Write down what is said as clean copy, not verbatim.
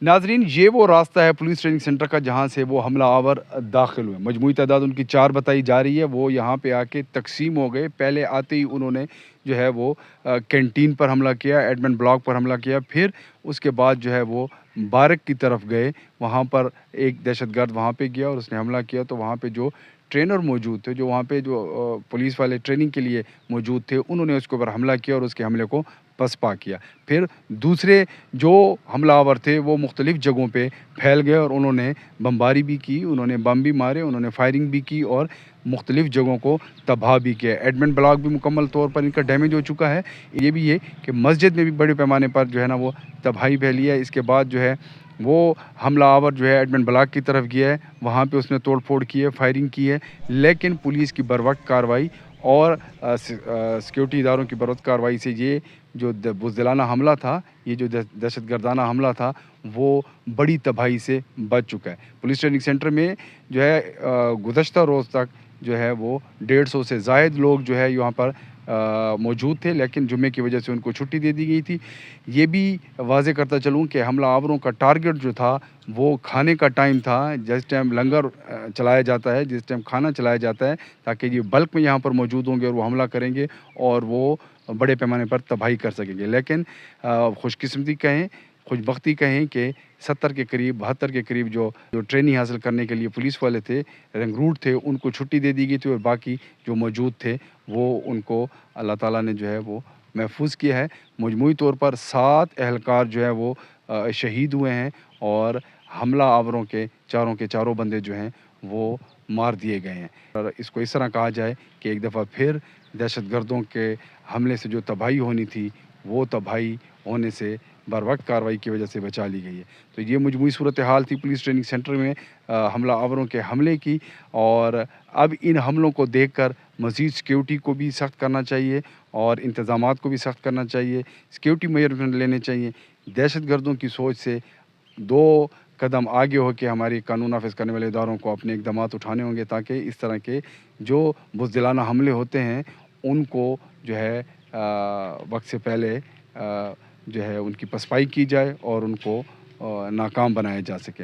नाजरीन, ये वो रास्ता है पुलिस ट्रेनिंग सेंटर का जहाँ से वो हमला आवर दाखिल हुए। मजमूई तादाद उनकी 4 बताई जा रही है। वो यहाँ पे आके तकसीम हो गए। पहले आते ही उन्होंने जो है वो कैंटीन पर हमला किया, एडमिन ब्लॉक पर हमला किया। फिर उसके बाद जो है वो बारक की तरफ गए। वहाँ पर एक दहशतगर्द वहाँ पे गया और उसने हमला किया। तो वहाँ पे जो ट्रेनर मौजूद थे, जो वहाँ पे जो पुलिस वाले ट्रेनिंग के लिए मौजूद थे, उन्होंने उसके ऊपर हमला किया और उसके हमले को पसपा किया। फिर दूसरे जो हमलावर थे वो मुख्तलिफ़ जगहों पे फैल गए और उन्होंने बमबारी भी की, उन्होंने बम भी मारे, उन्होंने फायरिंग भी की और मुख्तलिफ़ जगहों को तबाह भी किया। एडमिन ब्लॉक भी मुकम्मल तौर पर इनका डैमेज हो चुका है। ये भी है कि मस्जिद में भी बड़े पैमाने पर जो है ना वो तबाही फैली है। इसके बाद जो है वो हमलावर जो है एडमिन ब्लॉक की तरफ गया है, वहाँ पे उसने तोड़ फोड़ की है, फायरिंग की है। लेकिन पुलिस की बरवक्त कार्रवाई और सिक्योरिटी इदारों की बरवक्त कार्रवाई से ये जो बुज़दिलाना हमला था, ये जो दहशतगर्दाना हमला था, वो बड़ी तबाही से बच चुका है। पुलिस ट्रेनिंग सेंटर में जो है गुज़श्ता रोज़ तक जो है वो 150 से ज़ायद लोग जो है यहाँ पर मौजूद थे, लेकिन जुम्मे की वजह से उनको छुट्टी दे दी गई थी। ये भी वाज़ेह करता चलूँ कि हमलावरों का टारगेट जो था वो खाने का टाइम था, जिस टाइम लंगर चलाया जाता है, जिस टाइम खाना चलाया जाता है, ताकि ये बल्क में यहाँ पर मौजूद होंगे और वो हमला करेंगे और वो बड़े पैमाने पर तबाही कर सकेंगे। लेकिन खुशकिस्मती कहें, खुशबख्ती कहें कि 70 के करीब, 72 के करीब जो जो ट्रेनिंग हासिल करने के लिए पुलिस वाले थे, रिक्रूट थे, उनको छुट्टी दे दी गई थी और बाकी जो मौजूद थे, वो उनको अल्लाह ताला ने जो है वो महफूज़ किया है। मजमूई तौर पर 7 एहलकार जो है वो शहीद हुए हैं और हमला आवरों के चारों बंदे जो हैं वो मार दिए गए हैं। और इसको इस तरह कहा जाए कि एक दफ़ा फिर दहशतगर्दों के हमले से जो तबाही होनी थी, वो तबाही होने से बरवक्त कार्रवाई की वजह से बचा ली गई है। तो ये मजमूई सूरत हाल थी पुलिस ट्रेनिंग सेंटर में हमला आवरों के हमले की। और अब इन हमलों को देखकर मज़ीद सिक्योरिटी को भी सख्त करना चाहिए और इंतज़ामात को भी सख्त करना चाहिए, सिक्योरिटी मेजरमेंट लेने चाहिए। दहशतगर्दों की सोच से 2 कदम आगे हो के हमारे कानून नाफ़िज़ करने वाले इदारों को अपने इक़दामात उठाने होंगे, ताकि इस तरह के जो बुज़दिलाना हमले होते हैं, उनको जो है वक़्त से पहले जो है उनकी पसपाई की जाए और उनको नाकाम बनाया जा सके।